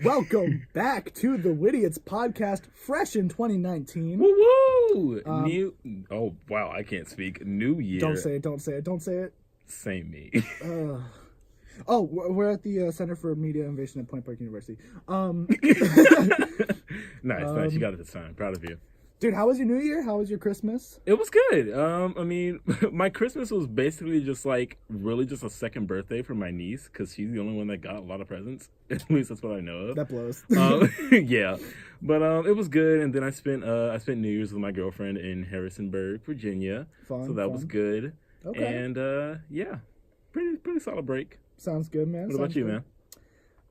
Welcome back to the Widiots podcast, fresh in 2019. Woo-woo! Oh, wow, I can't speak. New year. Don't say it. Same me. We're at the Center for Media Innovation at Point Park University. Nice. You got it this time. Proud of you. Dude, how was your New Year? How was your Christmas? It was good. My Christmas was basically just a second birthday for my niece, because she's the only one that got a lot of presents. At least that's what I know of. That blows. Yeah, but it was good. And then I spent New Year's with my girlfriend in Harrisonburg, Virginia. So that was good. Okay. And pretty solid break. Sounds good, man. What about you, man?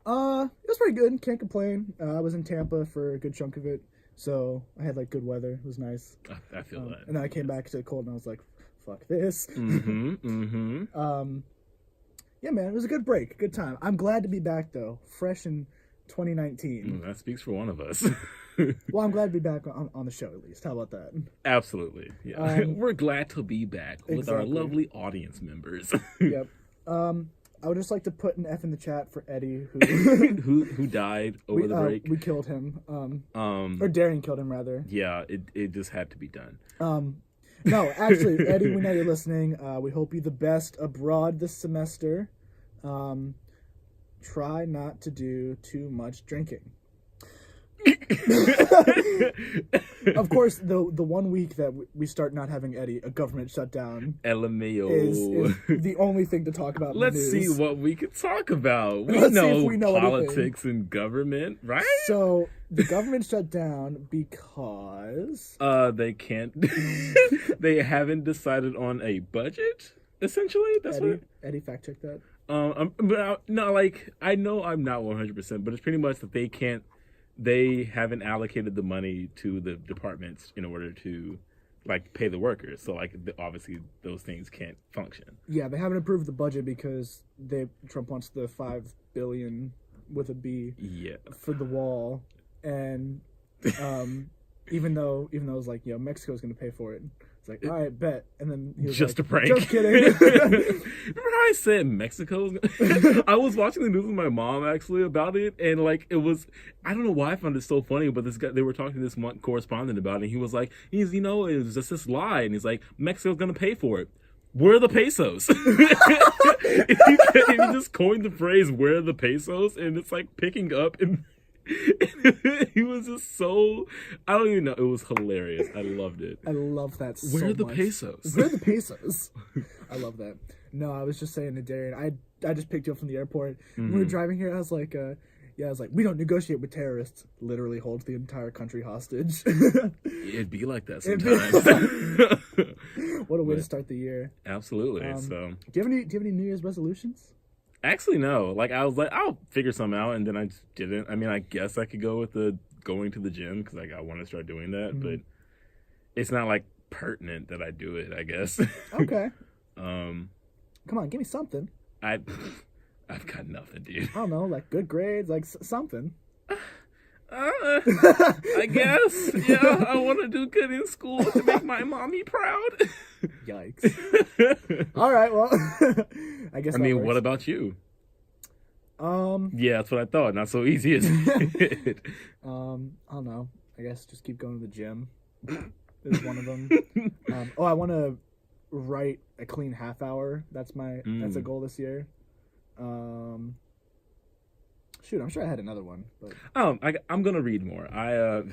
It was pretty good. Can't complain. I was in Tampa for a good chunk of it. So I had good weather. It was nice. I feel that. And then I came back to the cold and I was like, fuck this. Yeah, man, it was a good break. Good time. I'm glad to be back, though. Fresh in 2019. That speaks for one of us. Well, I'm glad to be back on the show, at least. How about that? Absolutely. Yeah. We're glad to be back with our lovely audience members. Yep. I would just like to put an F in the chat for Eddie, who died over the break. We killed him. Or Darian killed him, rather. Yeah, it just had to be done. No, actually, Eddie, we know you're listening. We hope you the best abroad this semester. Try not to do too much drinking. Of course, the 1 week that we start not having Eddie, a government shutdown LMAO is the only thing to talk about. Let's see what we can talk about. We know politics and government, right? So the government shut down because they can't. They haven't decided on a budget. Essentially, that's Eddie fact check that. I know I'm not 100%, but it's pretty much that they can't. They haven't allocated the money to the departments in order to, pay the workers. So, obviously, those things can't function. Yeah, they haven't approved the budget because Trump wants the $5 billion with a B. Yeah. For the wall, and even though it was Mexico's going to pay for it. It's like, all right, bet. And then he was just a prank. Just kidding. Remember how I said Mexico's? I was watching the news with my mom actually about it, and it was, I don't know why I found it so funny, but they were talking to this one correspondent about it, and he was like, it was just this lie, and he's like, Mexico's gonna pay for it. Where are the pesos? He just coined the phrase, where are the pesos? And it's picking up and he was just so, I don't even know, it was hilarious. I loved it. I love that so much. Where are the pesos? Where are the pesos? I love that. No, I was just saying to Darian, I just picked you up from the airport. When we were driving here, I was like, we don't negotiate with terrorists. Literally holds the entire country hostage. It'd be like that sometimes. What a way to start the year. Absolutely. Do you have any New Year's resolutions? Actually, no. I was like, I'll figure some out, and then I just didn't. I mean, I guess I could go with going to the gym, because I want to start doing that, but it's not pertinent that I do it, I guess. Okay. Come on, give me something. I've got nothing, dude. I don't know, good grades, something. I guess. Yeah, I want to do good in school to make my mommy proud. Yikes. All right, well, I guess. What about you? Yeah, that's what I thought. Not so easy, is it? I don't know. I guess just keep going to the gym is one of them. I want to write a clean half hour. That's a goal this year. Shoot, I'm sure I had another one. But I'm gonna read more. I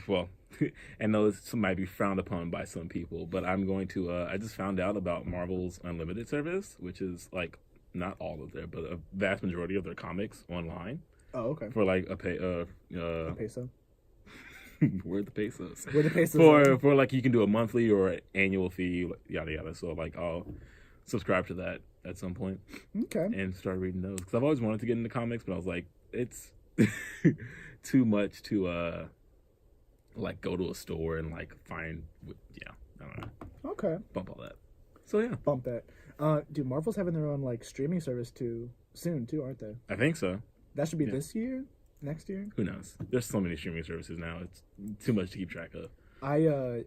know this might be frowned upon by some people, but I'm going to. I just found out about Marvel's Unlimited service, which is not all of their, but a vast majority of their comics online. Oh, okay. For a peso. Where are the pesos? Where the pesos? For you can do a monthly or annual fee, yada yada. So I'll subscribe to that at some point. Okay. And start reading those, because I've always wanted to get into comics, but I was like, it's too much to go to a store and find. Yeah, I don't know. Okay. Bump all that. So yeah. Bump that. Dude, Marvel's having their own streaming service soon too, aren't they? I think so. That should be this year, next year. Who knows? There's so many streaming services now. It's too much to keep track of.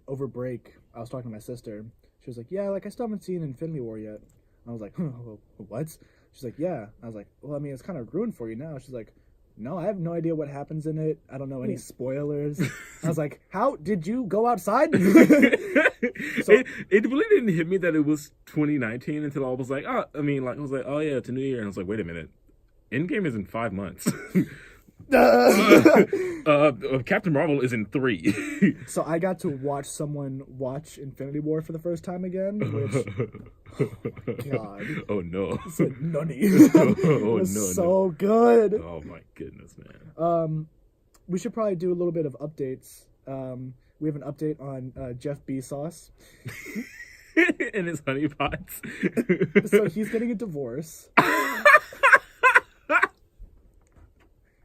Over break, I was talking to my sister. She was like, "Yeah, I still haven't seen Infinity War yet." I was like, "What?" She's like, "Yeah." I was like, "Well, it's kind of ruined for you now." She's like, no, I have no idea what happens in it. I don't know any spoilers. I was like, how did you go outside? So, it really didn't hit me that it was 2019 until I was like, I was like, oh yeah, it's a new year. And I was like, wait a minute. Endgame is in 5 months. Captain Marvel is in 3. So I got to watch someone watch Infinity War for the first time again, which, God. Oh no. It's like nunny. Oh it was no. so good. Oh my goodness, man. We should probably do a little bit of updates. We have an update on Jeff Bezos. And his honeypots. So he's getting a divorce.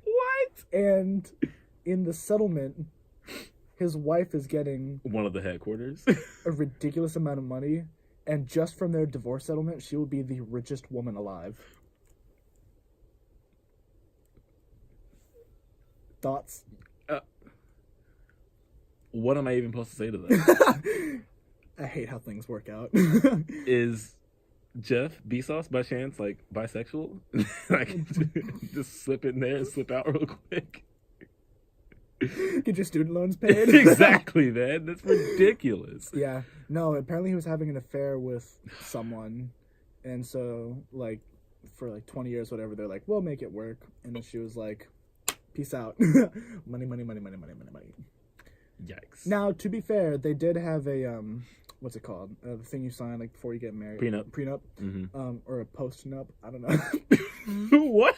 What? And in the settlement, his wife is getting one of the headquarters. A ridiculous amount of money. And just from their divorce settlement, she will be the richest woman alive. Thoughts? What am I even supposed to say to that? I hate how things work out. Is Jeff Bezos by chance like bisexual? Like just slip in there and slip out real quick. Get your student loans paid. Exactly, man. That's ridiculous. Yeah. No, apparently he was having an affair with someone. And so, like, for like 20 years, whatever, they're like, we'll make it work. And then she was like, peace out. Money, money, money, money, money, money, money. Yikes. Now, to be fair, they did have a, what's it called? The thing you sign, like, before you get married. Prenup. Mm-hmm. Or a post-nup. I don't know. What?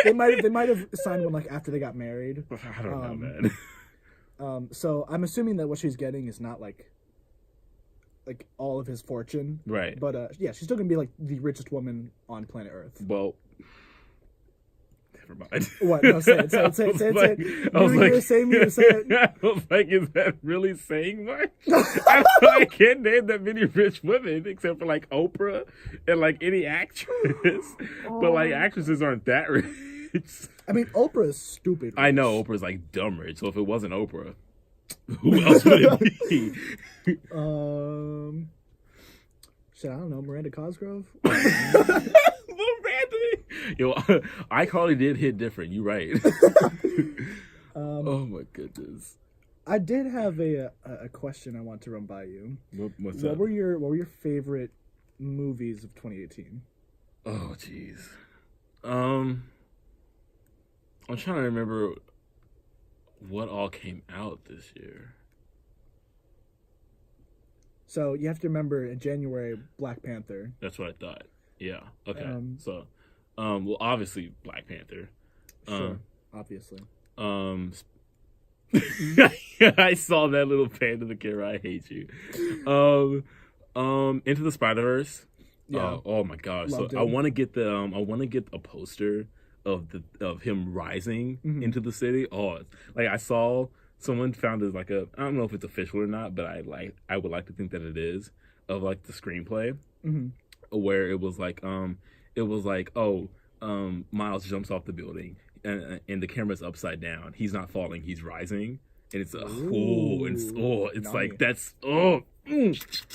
They might have signed one, like, after they got married. I don't know, man. So I'm assuming that what she's getting is not, like all of his fortune. Right. But, yeah, she's still going to be, like, the richest woman on planet Earth. Well, never mind. What? No, say it. I was like, say it. I was like, is that really saying much? I can't name that many rich women except for, like, Oprah and, like, any actress. But, like, actresses aren't that rich. I mean, Oprah is stupid rich. I know Oprah's, like, dumb rich. So if it wasn't Oprah, who else would it be? Shit, I don't know. Miranda Cosgrove? Miranda. Yo, iCarly did hit different. You right. Oh my goodness. I did have a question I want to run by you. What's what up? were your favorite movies of 2018? Oh jeez. I'm trying to remember what all came out this year. So you have to remember in January, Black Panther. That's what I thought. Yeah. Okay. Well, obviously Black Panther. Sure. Obviously. I saw that little pan in the camera. I hate you. Into the Spider-Verse. Yeah. Oh my gosh. Loved So it. I want to get a poster of him rising into the city. Oh, like I saw someone found it like I don't know if it's official or not, but I would like to think that it is, of like the screenplay where it was like Miles jumps off the building and the camera's upside down. He's not falling, he's rising. And it's it's like that's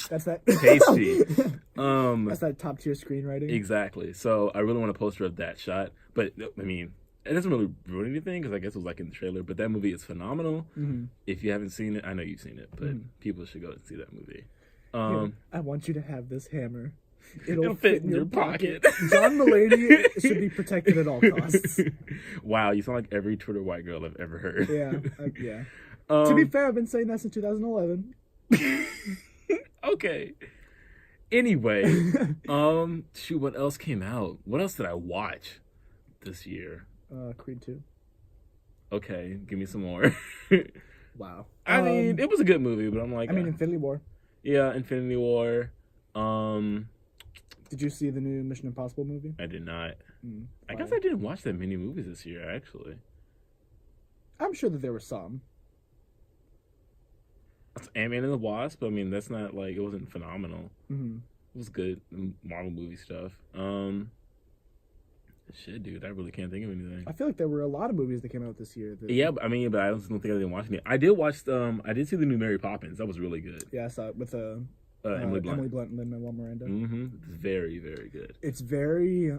That's that tasty. That's that top tier screenwriting. Exactly. So I really want a poster of that shot. But I mean, it doesn't really ruin anything because I guess it was like in the trailer. But that movie is phenomenal. If you haven't seen it, I know you've seen it, but people should go and see that movie. Here, I want you to have this hammer. It'll fit in your pocket. John Mulaney should be protected at all costs. Wow, you sound like every Twitter white girl I've ever heard. Yeah. To be fair, I've been saying that since 2011. Okay. Anyway, shoot, what else came out? What else did I watch this year? Creed 2. Okay, give me some more. Wow. I mean, it was a good movie, but I'm like... Infinity War. Yeah, Infinity War. Did you see the new Mission Impossible movie? I did not. I guess I didn't watch that many movies this year, actually. I'm sure that there were some. Ant-Man and the Wasp, I mean, that's not like... It wasn't phenomenal. Mm-hmm. It was good. Marvel movie stuff. Shit, dude, I really can't think of anything. I feel like there were a lot of movies that came out this year. Yeah, but I don't think I didn't watch any. I did watch I did see the new Mary Poppins. That was really good. Yeah, I saw it with Emily Blunt. Emily Blunt and Lin-Manuel Miranda. It's very, very good. It's very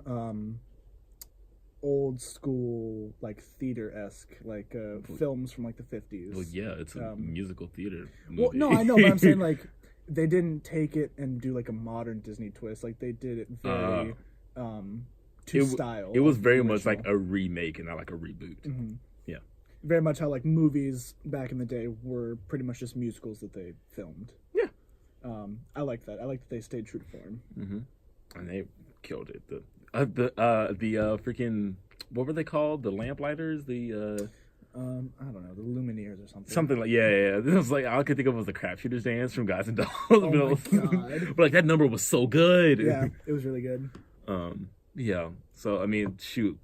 old school like theater-esque like films from like the 50s. Well, yeah, it's a musical theater movie. Well, no, I know, but I'm saying like they didn't take it and do like a modern Disney twist. Like they did it very style. It was very much like a remake and not like a reboot. Mm-hmm. Yeah, very much how like movies back in the day were pretty much just musicals that they filmed. Yeah, I like that. I like that they stayed true to form. Mm-hmm. And they killed it. The freaking, what were they called? The lamplighters? I don't know, the Lumineers or something. Something like yeah. This was like all I could think of was the Crapshooters dance from Guys and Dolls. Oh my God. But like that number was so good. Yeah, it was really good. Yeah. So I mean, shoot,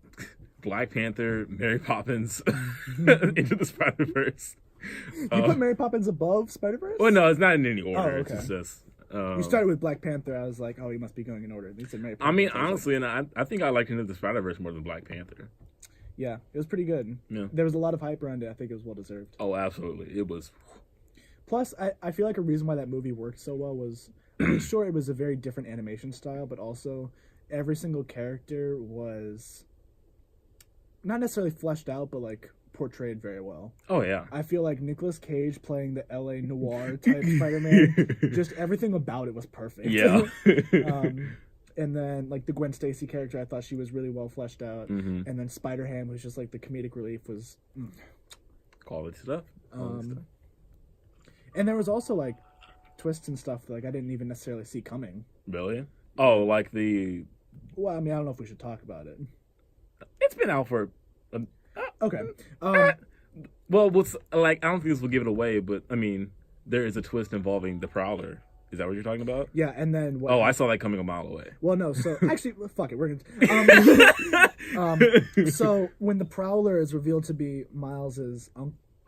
Black Panther, Mary Poppins, Into the Spider-Verse. You put Mary Poppins above Spider-Verse? Well, no, it's not in any order. Oh, okay. It's just. You started with Black Panther. I was like, oh, you must be going in order. They said Mary Poppins. I mean, honestly, and I think I liked Into the Spider-Verse more than Black Panther. Yeah, it was pretty good. Yeah. There was a lot of hype around it. I think it was well deserved. Oh, absolutely. It was. Plus, I feel like a reason why that movie worked so well was, sure, it was a very different animation style, but also every single character was not necessarily fleshed out, but like portrayed very well. Oh yeah. I feel like Nicolas Cage playing the LA noir type Spider-Man, just everything about it was perfect. Yeah. And then like the Gwen Stacy character, I thought she was really well fleshed out. Mm-hmm. And then Spider-Ham was just like the comedic relief was quality stuff. And there was also like twists and stuff that like I didn't even necessarily see coming. Really? Oh, like the. Well, I mean, I don't know if we should talk about it. It's been out for. Okay. Well, what's like? I don't think this will give it away, but I mean, there is a twist involving the Prowler. Is that what you're talking about? Yeah, and then what? Oh, I saw that coming a mile away. Well, no. So actually, fuck it. We're gonna. So when the Prowler is revealed to be Miles's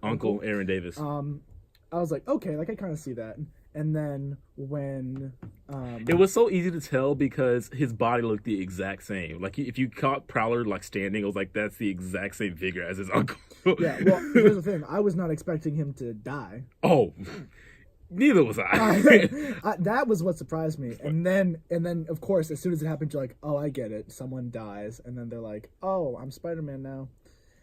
Uncle Aaron Davis. I was like, okay, like I kind of see that. And then when it was so easy to tell because his body looked the exact same. Like if you caught Prowler like standing, I was like, that's the exact same figure as his uncle. Yeah. Well, here's the thing. I was not expecting him to die. Oh. Neither was I. That was what surprised me. And then of course, as soon as it happened, you're like, oh, I get it. Someone dies, and then they're like, oh, I'm Spider-Man now.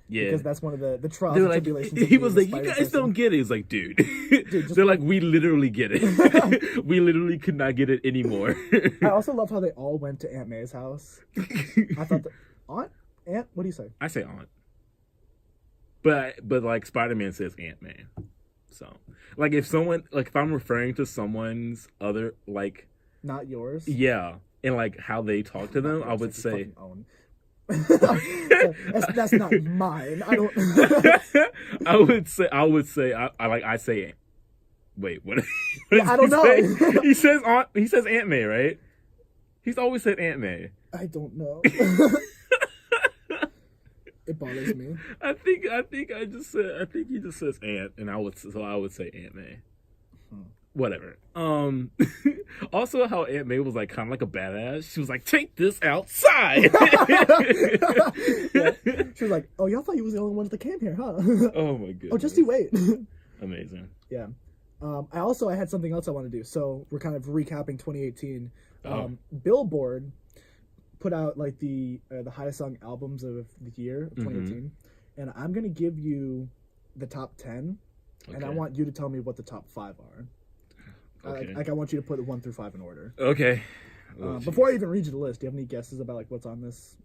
Yeah, because that's one of the trials and tribulations. He was like, you guys don't get it. He's like, dude they're like, we literally get it. We literally could not get it anymore. I also love how they all went to Aunt May's house. I thought Aunt? What do you say? I say Aunt. But like Spider-Man says Aunt May. So like if I'm referring to someone's other like not yours. Yeah. And like how they talk to them, I would say that's not mine. I don't. I would say I say. Wait, what? Yeah, I don't know. He says Aunt. He says Aunt May, right? He's always said Aunt May. I don't know. It bothers me. I think he just says Aunt, and I would say Aunt May. Whatever. Also, how Aunt May was like kind of like a badass. She was like, "Take this outside." Yeah. She was like, "Oh, y'all thought you was the only ones that came here, huh?" Oh my goodness. Oh, just you wait. Amazing. Yeah. I had something else I want to do. So we're kind of recapping 2018. Billboard put out like the highest selling albums of the year of 2018, and I'm gonna give you the top 10, and I want you to tell me what the top 5 are. Okay. I want you to put 1 through 5 in order. Okay. Before I even read you the list, do you have any guesses about like what's on this?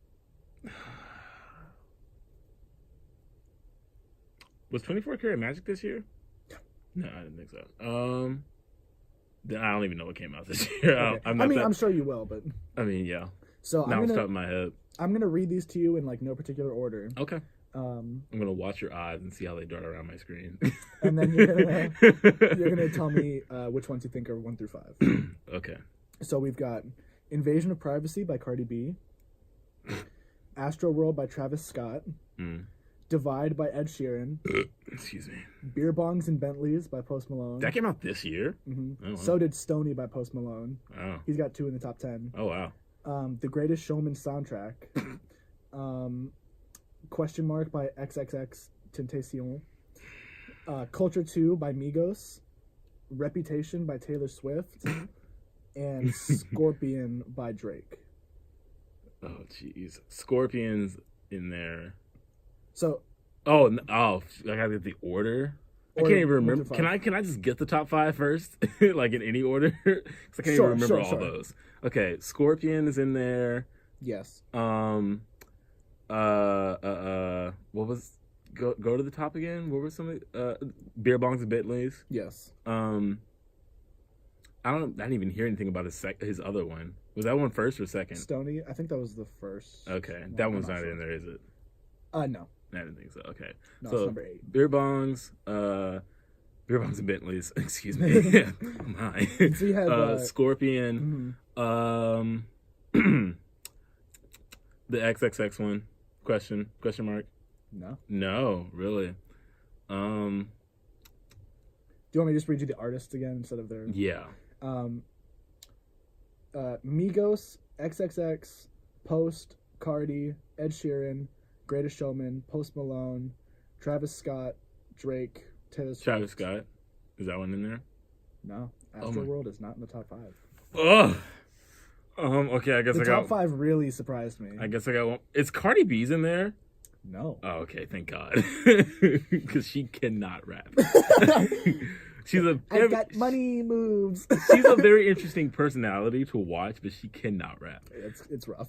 Was 24 Karat Magic this year? No, I didn't think so. Then I don't even know what came out this year. Okay. I'm sure you will, but I mean, yeah. So now off the top of my head, I'm gonna read these to you in like no particular order. Okay. I'm gonna watch your eyes and see how they dart around my screen. And then you're gonna tell me which ones you think are 1 through 5. Okay. So we've got Invasion of Privacy by Cardi B, Astro World by Travis Scott, Divide by Ed Sheeran. Excuse me. Beer Bongs and Bentleys by Post Malone. That came out this year? Mm-hmm. Oh, wow. So did Stoney by Post Malone. Oh. He's got 2 in the top 10. Oh, wow. The Greatest Showman soundtrack. Question Mark by XXX Tentacion. Culture 2 by Migos. Reputation by Taylor Swift. And Scorpion by Drake. Oh, jeez. Scorpions in there. So. I gotta get the order. I can't even remember. Can I just get the top 5 first, like in any order? Because I can't even remember all those. Okay, Scorpion is in there. Yes. What was go to the top again? What were some Beer Bongs and Bentleys? Yes. I didn't even hear anything about his other one. Was that one first or second? Stony, I think that was the first. Okay, that one's not in there, is it? No. I didn't think so. Okay. No, so it's number 8. Beer Bongs and Bentleys. Excuse me. Oh my. So you have Scorpion. Mm-hmm. The XXX one. Question mark. No, really. Do you want me to just read you the artists again instead of their? Yeah. Migos, XXX, Post, Cardi, Ed Sheeran, Greatest Showman, Post Malone, Travis Scott, Drake, Taylor Swift. Travis Scott. Is that one in there? No. Astroworld is not in the top 5. Ugh. Okay, I guess the top 5 really surprised me. I guess I got one. Is Cardi B's in there? No. Oh, okay, thank God. Because she cannot rap. I've got money moves. She's a very interesting personality to watch, but she cannot rap. It's rough.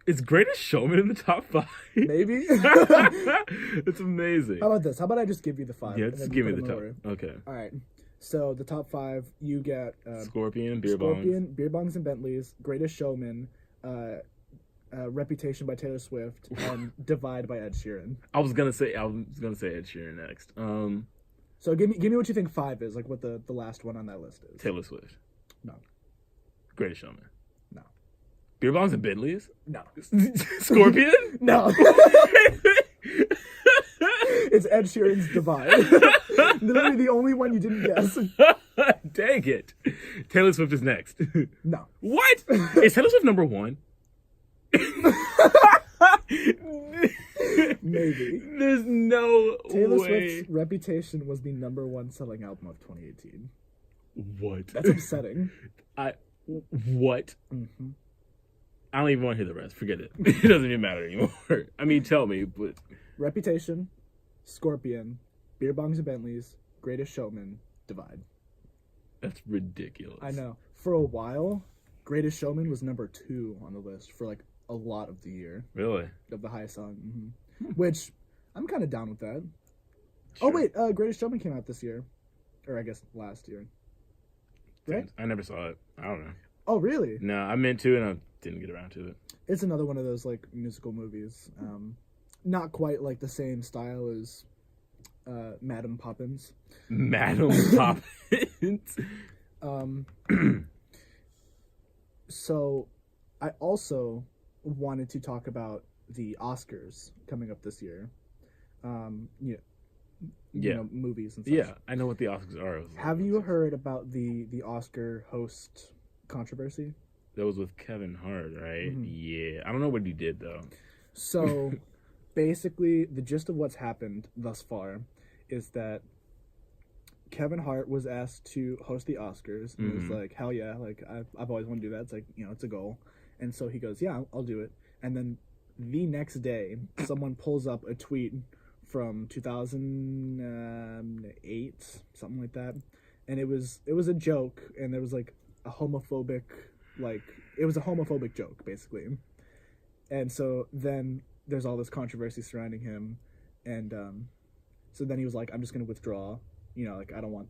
Is Greatest Showman in the top 5? Maybe. It's amazing. How about this? How about I just give you the 5? Yeah, just give me the top. Okay. All right. So the top 5, you get Scorpion, Beer Bongs and Bentleys, Greatest Showman, Reputation by Taylor Swift, and Divide by Ed Sheeran. I was gonna say Ed Sheeran next. So give me what you think 5 is, like what the last one on that list is. Taylor Swift. No. Greatest Showman. No. Beer Bongs and Bentleys? No. Scorpion? No. It's Ed Sheeran's Divide. Literally the only one you didn't guess. Dang it. Taylor Swift is next. No. What? Is Taylor Swift number 1? Maybe. There's no Taylor way. Swift's Reputation was the number 1 selling album of 2018. What? That's upsetting. What? Mm-hmm. I don't even want to hear the rest. Forget it. It doesn't even matter anymore. I mean, tell me, but... Reputation, Scorpion, Beer Bongs and Bentleys, Greatest Showman, Divide. That's ridiculous. I know. For a while, Greatest Showman was number 2 on the list for like a lot of the year. Really? Of the highest song. Mm-hmm. Which, I'm kind of down with that. Sure. Oh wait, Greatest Showman came out this year. Or I guess last year. Right? I never saw it. I don't know. Oh really? No, I meant to and I didn't get around to it. It's another one of those like musical movies. Not quite like the same style as Madam Poppins. Madam Poppins. So I also wanted to talk about the Oscars coming up this year. You know, movies and stuff. Yeah, I know what the Oscars are. Have you heard about the Oscar host controversy? That was with Kevin Hart, right? Mm-hmm. Yeah. I don't know what he did, though. So, basically, the gist of what's happened thus far is that Kevin Hart was asked to host the Oscars, and was like, hell yeah, like, I've always wanted to do that. It's like, you know, it's a goal. And so he goes, yeah, I'll do it. And then the next day, someone pulls up a tweet from 2008, something like that. And it was a joke, and there was, like, a homophobic... Like, it was a homophobic joke, basically. And so then there's all this controversy surrounding him. And so then he was like, I'm just going to withdraw. You know, like, I don't want,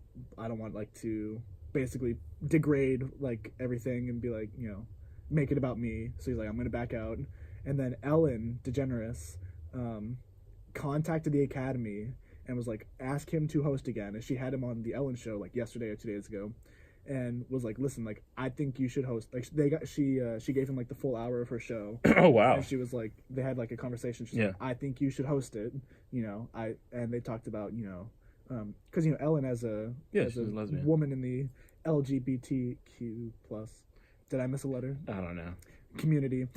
like, to basically degrade, like, everything and be like, you know, make it about me. So he's like, I'm going to back out. And then Ellen DeGeneres contacted the Academy and was like, ask him to host again. And she had him on the Ellen show, like, yesterday or 2 days ago. And was like, listen, like, I think you should host. Like, she gave him like the full hour of her show. Oh wow! And she was like, they had like a conversation. She's like, I think you should host it. You know, and they talked about, you know, because you know Ellen as a woman in the LGBTQ plus. Did I miss a letter? I don't know. Community.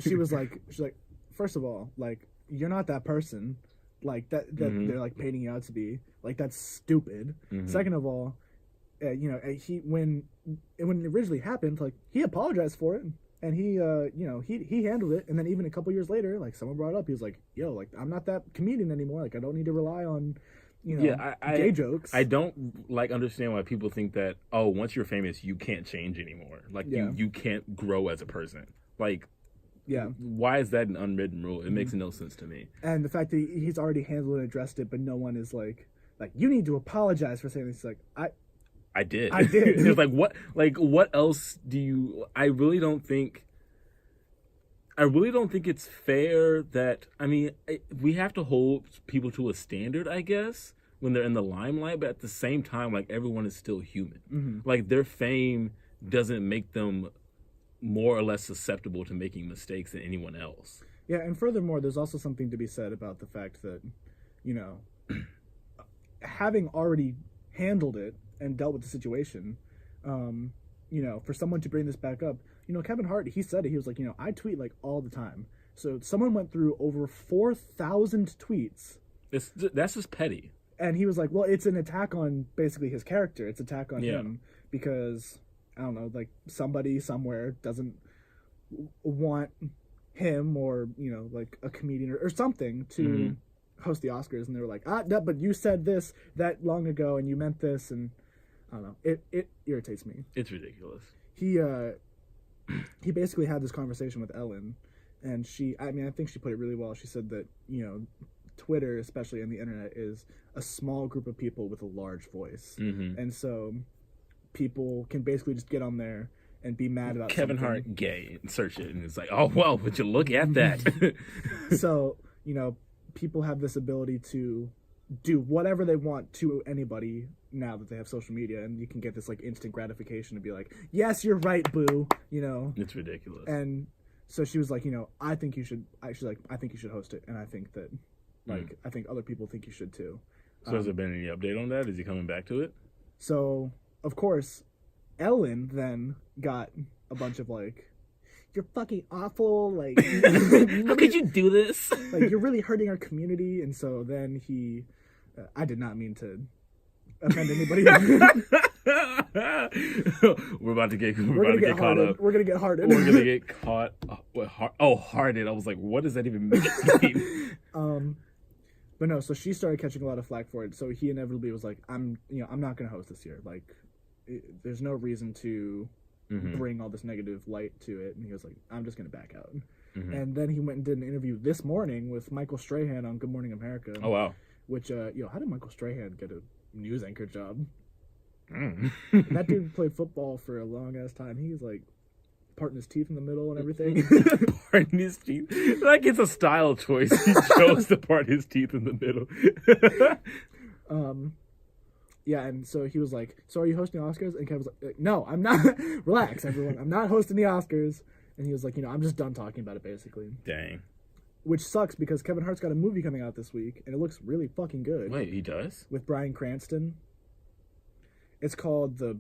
She's like, first of all, like, you're not that person. Like that they're like painting you out to be. Like, that's stupid. Second of all, you know, he when it originally happened, like, he apologized for it And he, he handled it. And then even a couple years later, like someone brought it up, he was like, "Yo, like I'm not that comedian anymore. Like I don't need to rely on, gay jokes." I don't like understand why people think that once you're famous you can't change anymore. Like you can't grow as a person. Like why is that an unwritten rule? It makes no sense to me. And the fact that he's already handled and addressed it, but no one is like you need to apologize for saying this. Like I did. It's what else do you? I really don't think it's fair that, we have to hold people to a standard, I guess, when they're in the limelight, but at the same time, like, everyone is still human. Mm-hmm. Like, their fame doesn't make them more or less susceptible to making mistakes than anyone else. Yeah, and furthermore, there's also something to be said about the fact that, having already handled it and dealt with the situation, for someone to bring this back up, Kevin Hart, he said it. He was like, I tweet like all the time. So someone went through over 4,000 tweets. That's just petty. And he was like, well, it's an attack on basically his character. It's an attack on him because, I don't know, like somebody somewhere doesn't want him or, like a comedian or something to host the Oscars. And they were like, no, but you said this that long ago and you meant this. And I don't know. It irritates me. It's ridiculous. He basically had this conversation with Ellen, and I think she put it really well. She said that, Twitter, especially on the internet, is a small group of people with a large voice. Mm-hmm. And so people can basically just get on there and be mad about Kevin something. Hart gay and search it, and it's like, oh, well, would you look at that? So, people have this ability to do whatever they want to anybody now that they have social media, and you can get this like instant gratification to be like, yes, you're right, boo. It's ridiculous. And so she was like, I think you should host it, and I think that I think other people think you should too. So has there been any update on that? Is he coming back to it? So of course Ellen then got a bunch of like, you're fucking awful, like how could you do this? Like, you're really hurting our community. And so then I did not mean to offend anybody. We're about to get caught up. We're gonna get hearted. We're gonna get caught up with hearted. I was like, what does that even mean? But no, so she started catching a lot of flack for it. So he inevitably was like, I'm not gonna host this year. Like, there's no reason to bring all this negative light to it. And he was like, I'm just gonna back out. Mm-hmm. And then he went and did an interview this morning with Michael Strahan on Good Morning America. Oh wow. Which how did Michael Strahan get a news anchor job? Mm. That dude played football for a long ass time. He's like parting his teeth in the middle and everything. Parting his teeth? Like, it's a style choice. He chose to part his teeth in the middle. Yeah, and so he was like, so are you hosting the Oscars? And Kevin was like, no, I'm not. Relax, everyone. I'm not hosting the Oscars. And he was like, I'm just done talking about it, basically. Dang. Which sucks because Kevin Hart's got a movie coming out this week, and it looks really fucking good. Wait, he does? With Bryan Cranston. It's called The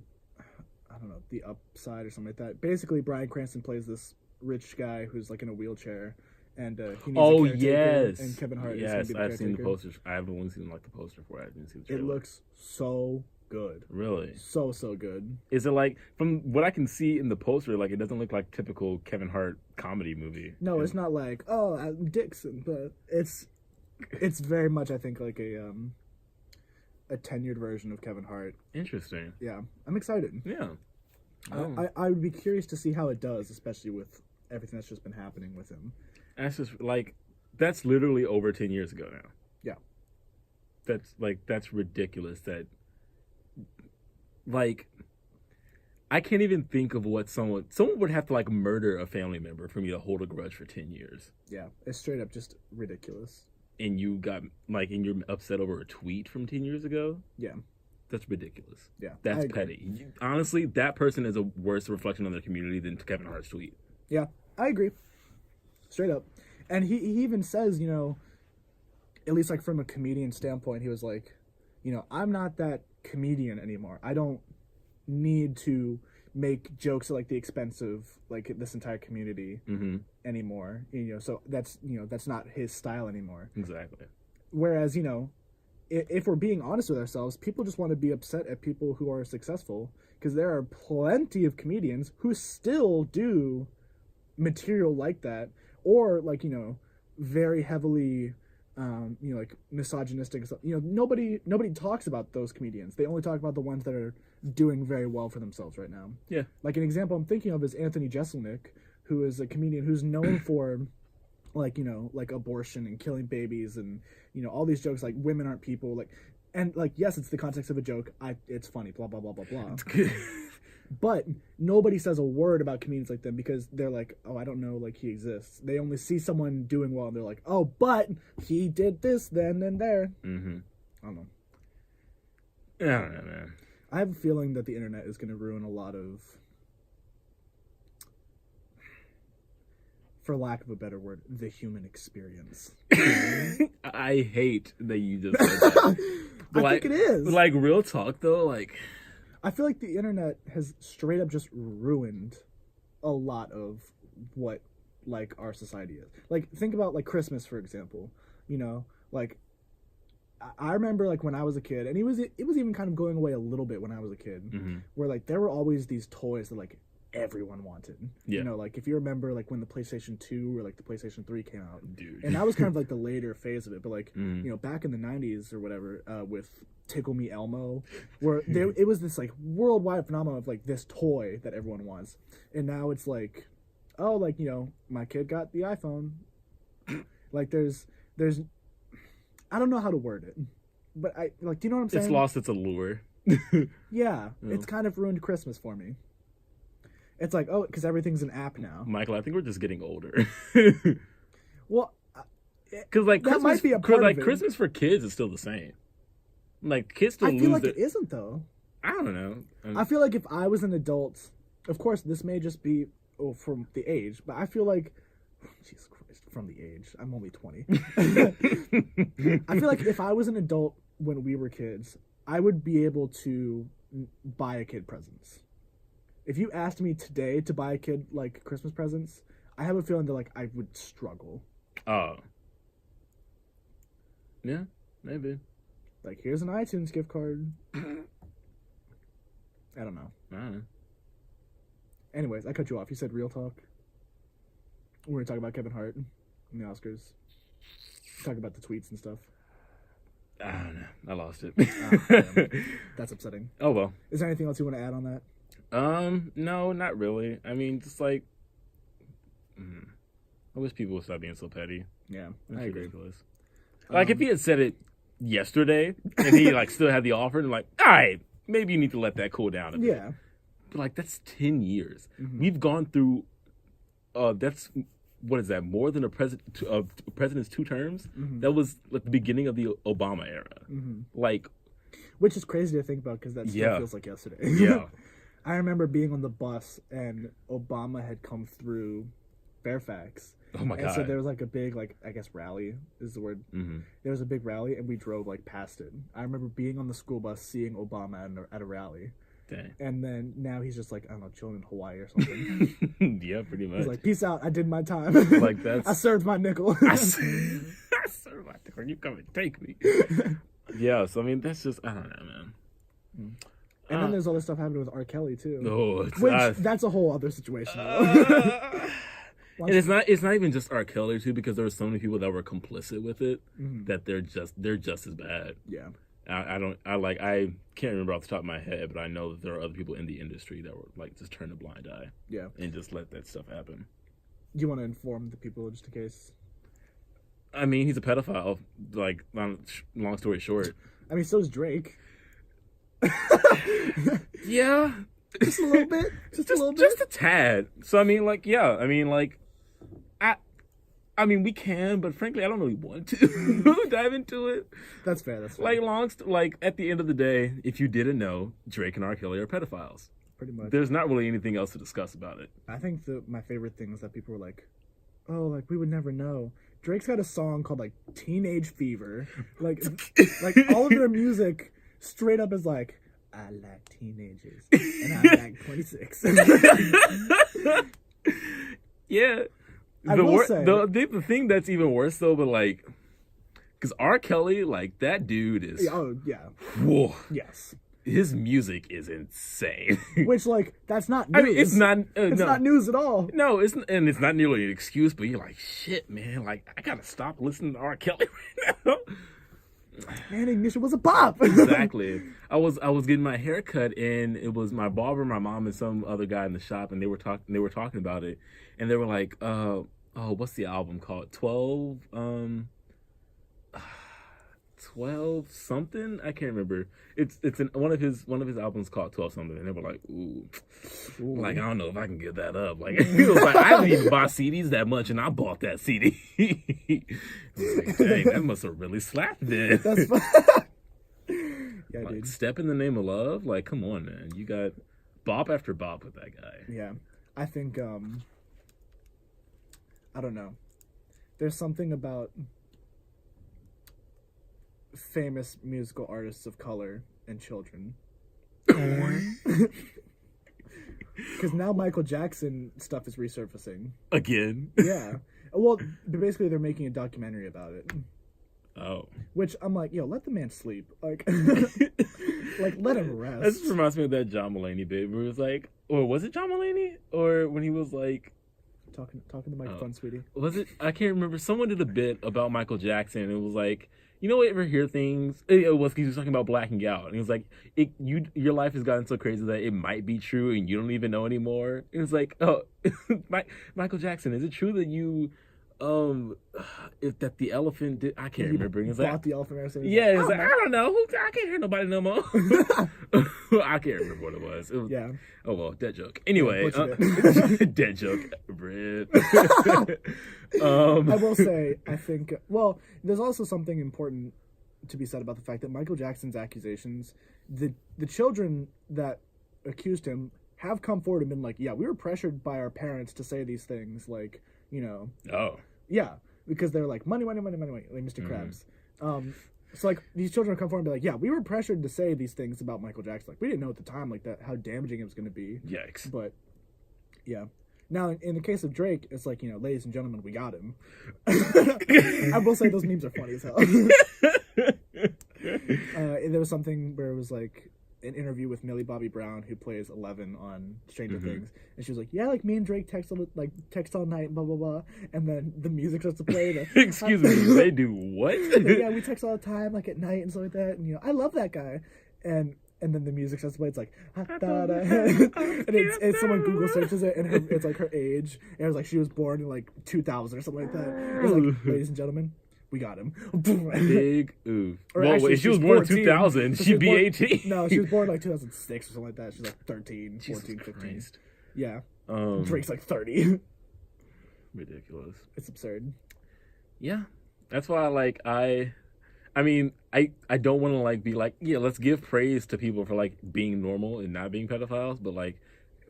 Upside or something like that. Basically, Bryan Cranston plays this rich guy who's like in a wheelchair, and he needs a caretaker. Yes, and Kevin Hart is yes, going to be the I've seen the caretaker. posters. I haven't only seen like the poster for it. I didn't see the trailer. It looks so good. Really? So good. Is it like, from what I can see in the poster, like, it doesn't look like typical Kevin Hart comedy movie? No, it's not like, Dixon, but it's very much, I think, like a tenured version of Kevin Hart. Interesting. Yeah, I'm excited. Yeah. I would be curious to see how it does, especially with everything that's just been happening with him. That's just like, that's literally over 10 years ago now. Yeah. That's ridiculous that, like, I can't even think of what someone would have to like murder a family member for me to hold a grudge for 10 years. Yeah, it's straight up just ridiculous. And you got and you're upset over a tweet from 10 years ago? Yeah. That's ridiculous. Yeah. That's petty. Honestly, that person is a worse reflection on their community than Kevin Hart's tweet. Yeah, I agree. Straight up. And he even says, at least like from a comedian standpoint, he was like, I'm not that comedian anymore. I don't need to make jokes at like the expense of like this entire community anymore. So that's not his style anymore. Exactly. Whereas, if we're being honest with ourselves, people just want to be upset at people who are successful, because there are plenty of comedians who still do material like that, or like, you know, very heavily you know, like misogynistic stuff. You know, nobody talks about those comedians. They only talk about the ones that are doing very well for themselves right now. Yeah. Like an example I'm thinking of is Anthony Jeselnik, who is a comedian who's known for like, you know, like abortion and killing babies and, you know, all these jokes like women aren't people, like, and like, yes, it's the context of a joke. It's funny, blah blah blah blah blah. But nobody says a word about comedians like them because they're like, oh, I don't know, like, he exists. They only see someone doing well, and they're like, oh, but he did this then and there. Mm-hmm. I don't know. I don't know, man. I have a feeling that the internet is going to ruin a lot of, for lack of a better word, the human experience. I hate that you just said that. I think it is. Like, real talk, though, like... I feel like the internet has straight up just ruined a lot of what, like, our society is. Like, think about, like, Christmas, for example. You know, like, I remember, like, when I was a kid, and it was even kind of going away a little bit when I was a kid, mm-hmm. where, like, there were always these toys that, like, everyone wanted. Yeah. You know, like, if you remember, like, when the PlayStation 2 or, like, the PlayStation 3 came out. Dude. And that was kind of, like, the later phase of it. But, like, mm-hmm. you know, back in the 90s or whatever, with Tickle Me Elmo, where it was this, like, worldwide phenomenon of, like, this toy that everyone wants. And now it's, like, oh, like, you know, my kid got the iPhone. Like, there's I don't know how to word it. But I, like, do you know what I'm saying? It's lost its allure. Yeah. It's kind of ruined Christmas for me. It's like, oh, because everything's an app now. Michael, I think we're just getting older. Well, because like that Christmas, might be a part like of it. Christmas for kids is still the same. Like kids still I feel lose like it. it isn't though. I don't know. I feel like if I was an adult, of course, this may just be from the age, but I feel like, Jesus Christ, from the age, I'm only 20. I feel like if I was an adult when we were kids, I would be able to buy a kid presents. If you asked me today to buy a kid, like, Christmas presents, I have a feeling that, like, I would struggle. Oh. Yeah, maybe. Like, here's an iTunes gift card. I don't know. Anyways, I cut you off. You said real talk. We were talking about Kevin Hart and the Oscars. Talk about the tweets and stuff. I don't know. I lost it. That's upsetting. Oh, well. Is there anything else you want to add on that? No, not really. I mean, just like, I wish people would stop being so petty. Yeah, It's I agree. ridiculous. Like, if he had said it yesterday and he, like, still had the offer, and, like, all right, maybe you need to let that cool down a bit. Yeah. But, like, that's 10 years. Mm-hmm. We've gone through, that's, what is that, more than a president's 2 terms? Mm-hmm. That was, like, the beginning of the Obama era. Mm-hmm. Like, which is crazy to think about because that still feels like yesterday. Yeah. I remember being on the bus and Obama had come through Fairfax. Oh my God. And so there was like a big, like, I guess rally is the word. Mm-hmm. There was a big rally and we drove like past it. I remember being on the school bus seeing Obama at a rally. Dang. And then now he's just like, I don't know, chilling in Hawaii or something. Yeah, pretty much. He's like, peace out. I did my time. Like that's. I served my nickel. I served my nickel. You come and take me. Yeah, so I mean, that's just, I don't know, man. And then there's all this stuff happening with R. Kelly too. Oh, which that's a whole other situation. And it's not even just R. Kelly too, because there were so many people that were complicit with it that they're just as bad. Yeah. I can't remember off the top of my head, but I know that there are other people in the industry that were like just turn a blind eye. Yeah. And just let that stuff happen. Do you want to inform the people just in case? I mean, he's a pedophile. Like, long story short. I mean, so is Drake. Yeah. Just a little bit. Just a little bit. Just a tad. So I mean, like, yeah. I mean, like, I mean, we can, but frankly, I don't really want to dive into it. That's fair. That's fair. Like, at the end of the day, if you didn't know, Drake and R. Kelly are pedophiles. Pretty much. There's not really anything else to discuss about it. I think my favorite thing is that people were like, oh, like, we would never know. Drake's got a song called, like, Teenage Fever. Like all of their music straight up is like, I like teenagers, and I like 26. Yeah. The thing that's even worse, though, but, like, because R. Kelly, like, that dude is... Oh, yeah. Whoa. Yes. his music is insane. Which, like, that's not news. I mean, it's not. It's no. not news at all. No, it's not nearly an excuse. But you're like, shit, man. Like, I gotta stop listening to R. Kelly right now. Man, Ignition was a bop. Exactly. I was getting my hair cut, and it was my barber, my mom, and some other guy in the shop, and they were talking about it, and they were like, what's the album called? 12 something? I can't remember. It's one of his albums called 12 something, and they were like, ooh. Like, I don't know if I can give that up. Like, he was like, I don't even buy CDs that much, and I bought that CD. I was like, dang, that must have really slapped then. That's fun. Yeah, like, dude. Step in the Name of Love? Like, come on, man. You got bop after bop with that guy. Yeah. I think, I don't know. There's something about famous musical artists of color and children. Because now Michael Jackson stuff is resurfacing. Again? Yeah. Well, basically they're making a documentary about it. Oh. Which I'm like, yo, let the man sleep. Like, like let him rest. This reminds me of that John Mulaney bit where it was like, or was it John Mulaney? Or when he was like... Talking to the microphone, sweetie. Was it? I can't remember. Someone did a bit about Michael Jackson, and it was like, you know, ever hear things? It was, he was talking about blacking out, and he was like, your life has gotten so crazy that it might be true, and you don't even know anymore. It was like, oh, Michael Jackson, is it true that you, if that the elephant did? I can't remember. It was like, the elephant. Yeah, it was like, I don't know. I can't hear nobody no more. I can't remember what it was. Yeah. Oh well, dead joke. Anyway, dead joke. Bread. I will say, I think. Well, there's also something important to be said about the fact that Michael Jackson's accusations, the children that accused him have come forward and been like, yeah, we were pressured by our parents to say these things, like, you know. Oh. Yeah, because they're like money, like Mr. Krabs. So, like, these children come forward and be like, yeah, we were pressured to say these things about Michael Jackson. Like, we didn't know at the time, like, that how damaging it was going to be. Yikes. But, yeah. Now, in the case of Drake, it's like, you know, ladies and gentlemen, we got him. I will say those memes are funny as hell. There was something where it was, like, an interview with Millie Bobby Brown, who plays 11 on Stranger Things, and she was like, yeah, like, me and Drake text all night, blah, blah, blah, and then the music starts to play. Excuse me, they do what? Yeah, we text all the time, like, at night and stuff like that, and, you know, I love that guy, and then the music starts to play, it's like, and it's someone Google searches it, and it's, like, her age, and it was like, she was born in, like, 2000 or something like that. It was like, ladies and gentlemen, we got him. Big oof. Well, actually, if she was born in 2000, she'd be 18. No, she was born like 2006 or something like that. She's like 13, 14, 15. Christ. Yeah. Drake's like 30. Ridiculous. It's absurd. Yeah. That's why I mean, I don't want to like be like, yeah, let's give praise to people for like being normal and not being pedophiles, but like,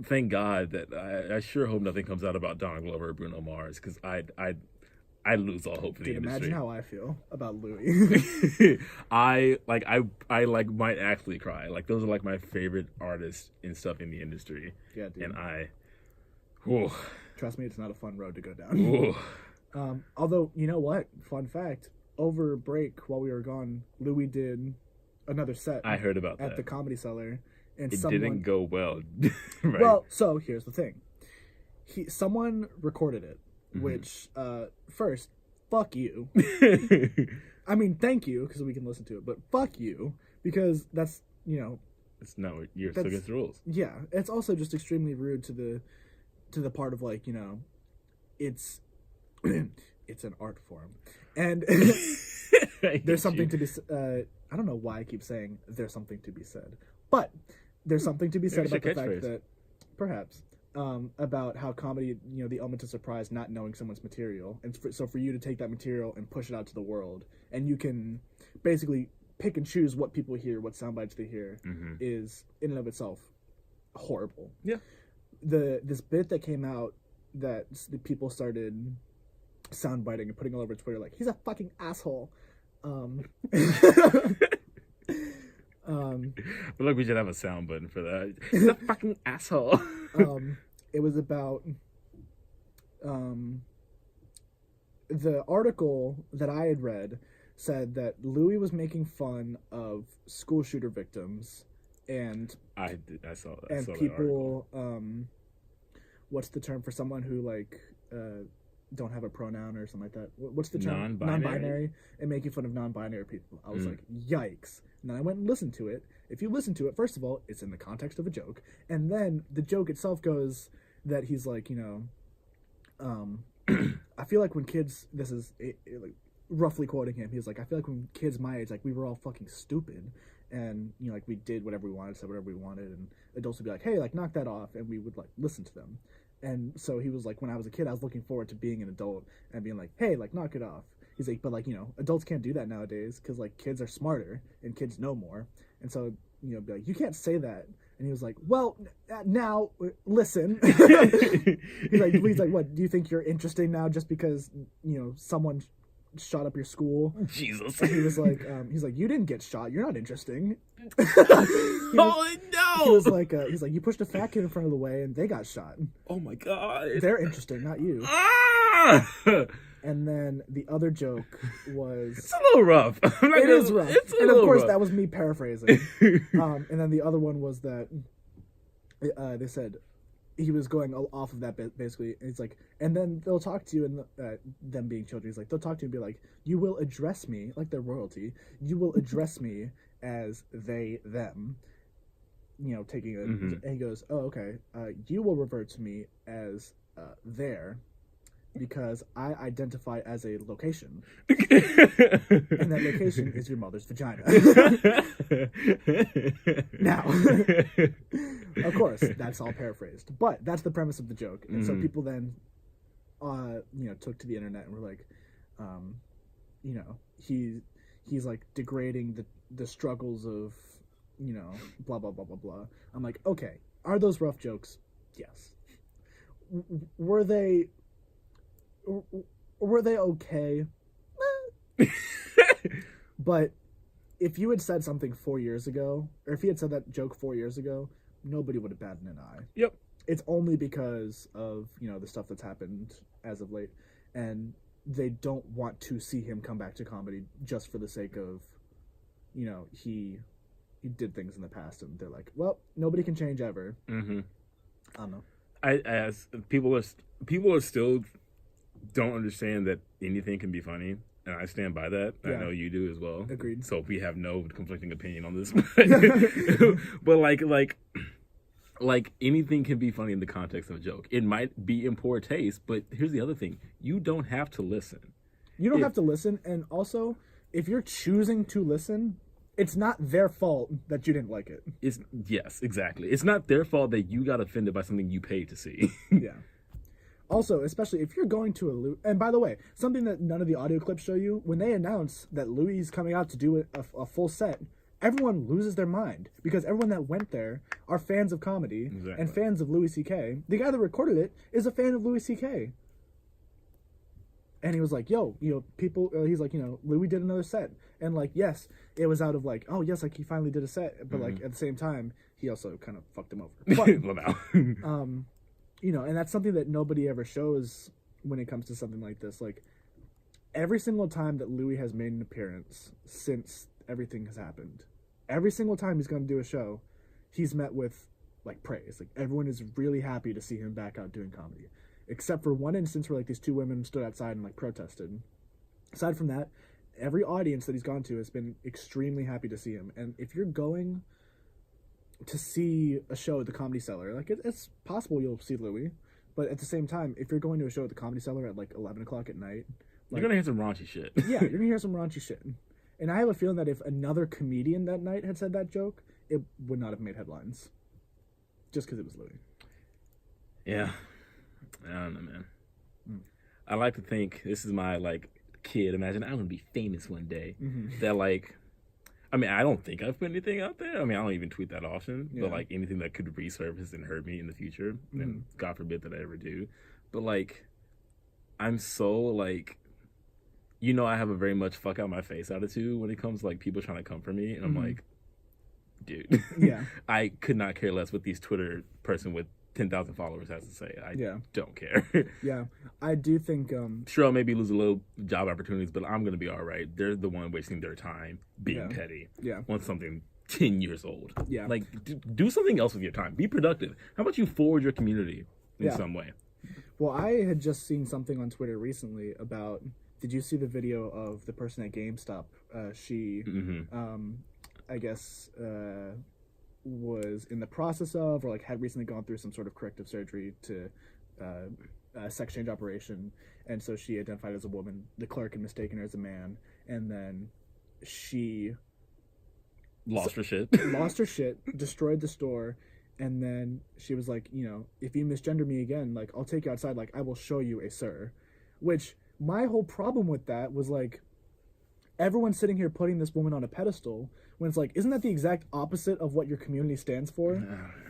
thank God that I sure hope nothing comes out about Donald Glover or Bruno Mars, because I lose all hope for the industry. Imagine how I feel about Louis. I might actually cry. Like, those are like my favorite artists and stuff in the industry. Yeah, dude. And trust me, it's not a fun road to go down. Although, you know what? Fun fact: over break while we were gone, Louis did another set. I heard about that at the Comedy Cellar, and it didn't go well. Right? Well, so here's the thing: someone recorded it. Which, first, fuck you. I mean, thank you, because we can listen to it, but fuck you, because that's, you know... It's not what you're still against the rules. Yeah, it's also just extremely rude to the part of, like, you know, it's an art form. And there's something to be... I don't know why I keep saying there's something to be said, but there's something to be said about the fact that... Perhaps... about how comedy, you know, the element of surprise, not knowing someone's material, and so for you to take that material and push it out to the world, and you can basically pick and choose what people hear, what sound bites they hear, is in and of itself horrible. Yeah. This bit that came out that the people started sound biting and putting all over Twitter, like, he's a fucking asshole. I feel like we should have a sound button for that. He's a fucking asshole. It was about the article that I had read said that Louis was making fun of school shooter victims and I saw that. and saw that people what's the term for someone who like don't have a pronoun or something like that? What's the term? Non-binary, and making fun of non-binary people. I was like, yikes. And then I went and listened to it. If you listen to it, first of all, it's in the context of a joke, and then the joke itself goes that he's like, I feel like when kids, this is like roughly quoting him, he's like, I feel like when kids my age, like we were all fucking stupid, and like we did whatever we wanted, said whatever we wanted, and adults would be like, hey, like knock that off, and we would like listen to them. And so he was like, when I was a kid, I was looking forward to being an adult and being like, hey, like knock it off. He's like, but like, adults can't do that nowadays because like kids are smarter and kids know more, and so be like, you can't say that. And he was like, well, now listen. he's like, what? Do you think you're interesting now just because someone shot up your school? Jesus. And he was like, you didn't get shot. You're not interesting. Oh no! He was like, he's like, you pushed a fat kid in front of the way and they got shot. Oh my god. They're interesting, not you. Ah! And then the other joke was... It's a little rough. It is rough. And of course, rough. that was me paraphrasing. And then the other one was that they said he was going off of that bit, basically. And it's like, and then they'll talk to you, and them being children, he's like, they'll talk to you and be like, you will address me, like they're royalty, you will address me as they, them. Taking a... And he goes, oh, okay. You will revert to me as there, because I identify as a location. And that location is your mother's vagina. Now, of course, that's all paraphrased. But that's the premise of the joke. And so people then, took to the internet and were like, he's like degrading the struggles of, blah, blah, blah, blah, blah. I'm like, okay, are those rough jokes? Yes. Were they okay? But if you had said something 4 years ago, or if he had said that joke 4 years ago, nobody would have batted an eye. Yep. It's only because of, the stuff that's happened as of late, and they don't want to see him come back to comedy just for the sake of, he did things in the past, and they're like, well, nobody can change ever. Mm-hmm. I don't know. As people are still don't understand that anything can be funny, and I stand by that. Yeah. I know you do as well. Agreed. So we have no conflicting opinion on this. But like anything can be funny in the context of a joke. It might be in poor taste, but here's the other thing: you don't have to listen. You don't have to listen, and also, if you're choosing to listen, it's not their fault that you didn't like it. Yes, exactly. It's not their fault that you got offended by something you paid to see. Yeah. Also, especially if you're going to and by the way, something that none of the audio clips show you, when they announce that Louis is coming out to do a full set, everyone loses their mind, because everyone that went there are fans of comedy and fans of Louis C.K. The guy that recorded it is a fan of Louis C.K. And he was like, yo, people, he's like, Louis did another set. And like, yes, it was out of like, oh yes, like he finally did a set. But like at the same time, he also kind of fucked him over. But, and that's something that nobody ever shows when it comes to something like this. Like, every single time that Louis has made an appearance since everything has happened, every single time he's going to do a show, he's met with like praise. Like, everyone is really happy to see him back out doing comedy. Except for one instance where like these two women stood outside and like protested. Aside from that, every audience that he's gone to has been extremely happy to see him. And if you're going to see a show at the Comedy Cellar, like it's possible you'll see Louis, but at the same time, if you're going to a show at the Comedy Cellar at like 11 o'clock at night, like, you're gonna hear some raunchy shit. Yeah, you're gonna hear some raunchy shit. And I have a feeling that if another comedian that night had said that joke, it would not have made headlines, just because it was Louis. Yeah, I don't know, man. I like to think, this is my like kid, imagine I'm gonna be famous one day. That like, I mean, I don't think I've put anything out there. I mean, I don't even tweet that often. Yeah. But like anything that could resurface and hurt me in the future, and God forbid that I ever do. But like, I'm so like, I have a very much fuck out my face attitude when it comes to like people trying to come for me, and I'm like, dude, yeah, I could not care less what these Twitter person with 10,000 followers has to say. I don't care. Yeah, I do think sure, I'll maybe lose a little job opportunities, but I'm gonna be all right. They're the one wasting their time being petty. Yeah, once something 10 years old. Yeah. Like, do something else with your time. Be productive. How about you forward your community in some way? Well, I had just seen something on Twitter recently about. Did you see the video of the person at GameStop? She, I guess, was in the process of, or like had recently gone through some sort of corrective surgery to a sex change operation, and so she identified as a woman. The clerk had mistaken her as a man, and then she lost her shit, destroyed the store. And then she was like, you know, if you misgender me again, like, I'll take you outside, like, I will show you a sir. Which, my whole problem with that was, like, everyone's sitting here putting this woman on a pedestal, when it's like, isn't that the exact opposite of what your community stands for?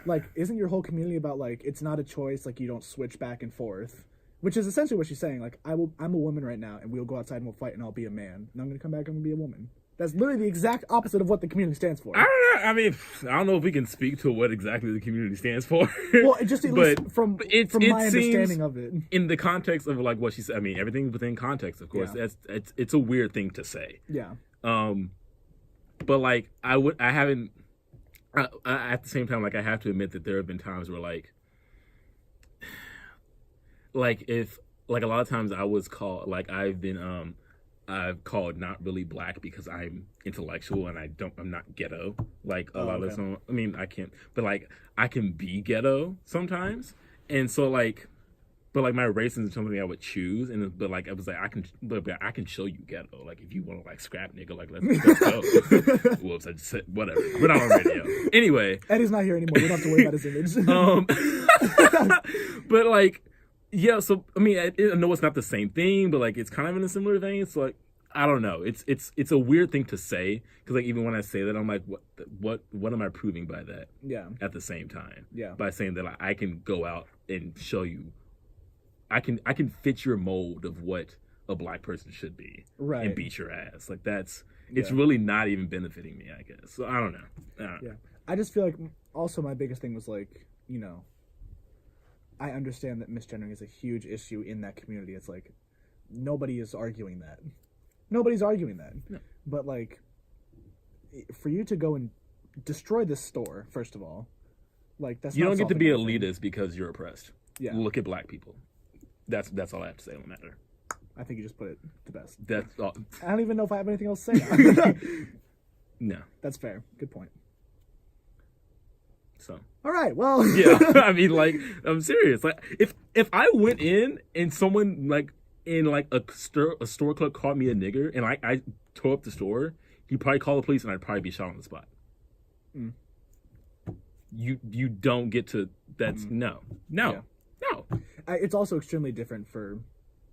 Like, isn't your whole community about, like, it's not a choice, like, you don't switch back and forth? Which is essentially what she's saying, like, I'm a woman right now, and we'll go outside and we'll fight, and I'll be a man. And I'm gonna come back, I'm gonna be a woman. That's literally the exact opposite of what the community stands for. I don't know. I mean, I don't know if we can speak to what exactly the community stands for. Well, just at least from my understanding of it. In the context of like what she said, I mean, everything within context, of course. Yeah. It's a weird thing to say. Yeah. But like at the same time, like I have to admit that there have been times where like if like a lot of times I was called like I've called not really black because I'm intellectual and I'm not ghetto. Like a lot of some, I mean, I can't, but like I can be ghetto sometimes. And so like, but like my race isn't something I would choose. But like I was like, I can show you ghetto. Like if you want to like scrap nigga, like let's go. Whoops, I just said whatever. We're not on radio. Anyway, Eddie's not here anymore. We don't have to worry about his image. But like. Yeah, so I mean, I know it's not the same thing, but like it's kind of in a similar vein. So like, I don't know. It's a weird thing to say because like even when I say that, I'm like, what am I proving by that? Yeah. At the same time, yeah. By saying that like, I can go out and show you, I can fit your mold of what a black person should be, right? And beat your ass. Like it's really not even benefiting me, I guess. So I don't know. Yeah, I just feel like also my biggest thing was like, you know. I understand that misgendering is a huge issue in that community. It's like, nobody is arguing that. Nobody's arguing that. No. But, like, for you to go and destroy this store, first of all, like, that's you not don't get to be anything. elitist because you're oppressed. Yeah. Look at black people. That's all I have to say on the matter. I think you just put it the best. That's all. I don't even know if I have anything else to say. No. That's fair. Good point. So. All right. Well. Yeah. I mean, like, I'm serious. Like, if I went in and someone like in like a store clerk called me a nigger and I tore up the store, he'd probably call the police and I'd probably be shot on the spot. Mm. You don't get to. That's no. It's also extremely different for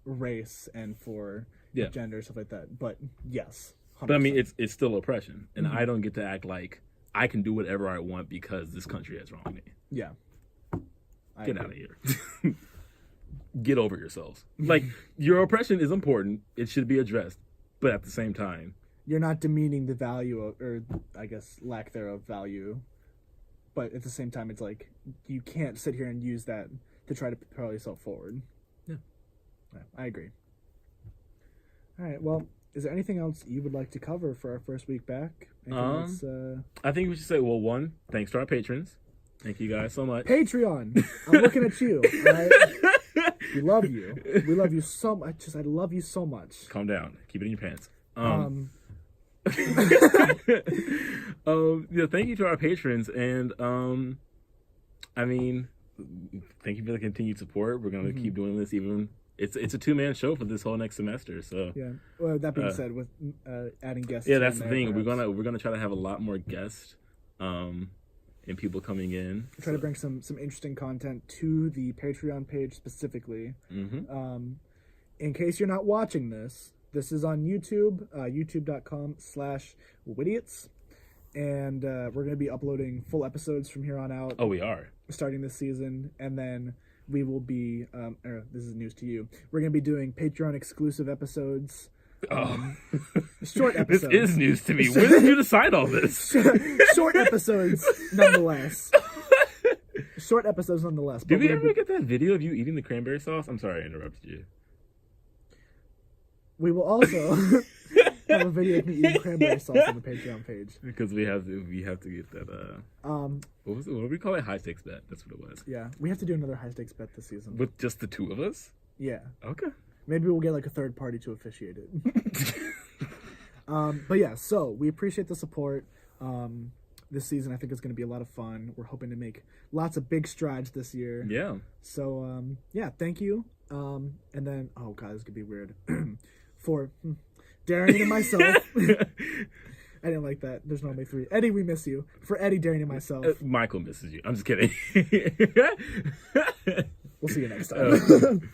race and for gender, stuff like that. But yes. 100%. But I mean, it's still oppression, and I don't get to act like I can do whatever I want because this country has wronged me. Yeah. Get out of here. Get over yourselves. Like, your oppression is important. It should be addressed. But at the same time, you're not demeaning the value of, or I guess lack thereof value. But at the same time, it's like, you can't sit here and use that to try to propel yourself forward. Yeah. I agree. All right. Well, is there anything else you would like to cover for our first week back? I think we should say, well, one, thanks to our patrons. Thank you guys so much. Patreon. I'm looking at you. Right? We love you. We love you so much. I love you so much. Calm down. Keep it in your pants. Thank you to our patrons, and I mean, thank you for the continued support. We're gonna keep doing this even. It's a 2-man show for this whole next semester. So yeah. Well, that being said, with adding guests, that's the thing. Perhaps. We're gonna try to have a lot more guests, and people coming in. Try to bring some interesting content to the Patreon page specifically. Mm-hmm. In case you're not watching this is on YouTube, youtube.com/Widiots. And we're going to be uploading full episodes from here on out. Oh, we are. Starting this season. And then we will be, this is news to you, we're going to be doing Patreon exclusive episodes. Short episodes. This is news to me. When did you decide all this? Short episodes, nonetheless. Short episodes, nonetheless. Did we ever get that video of you eating the cranberry sauce? I'm sorry I interrupted you. We will also have a video of me eating cranberry sauce on the Patreon page. Because we have to get that. What do we call it? High stakes bet. That's what it was. Yeah, we have to do another high stakes bet this season. With just the two of us? Yeah. Okay. Maybe we'll get like a third party to officiate it. But yeah, so we appreciate the support. This season I think is going to be a lot of fun. We're hoping to make lots of big strides this year. Yeah. So yeah, thank you. And then oh god, this could be weird. For Darian and myself. I didn't like that. There's normally 3. Eddie, we miss you. For Eddie, Darian, and myself. Michael misses you. I'm just kidding. We'll see you next time.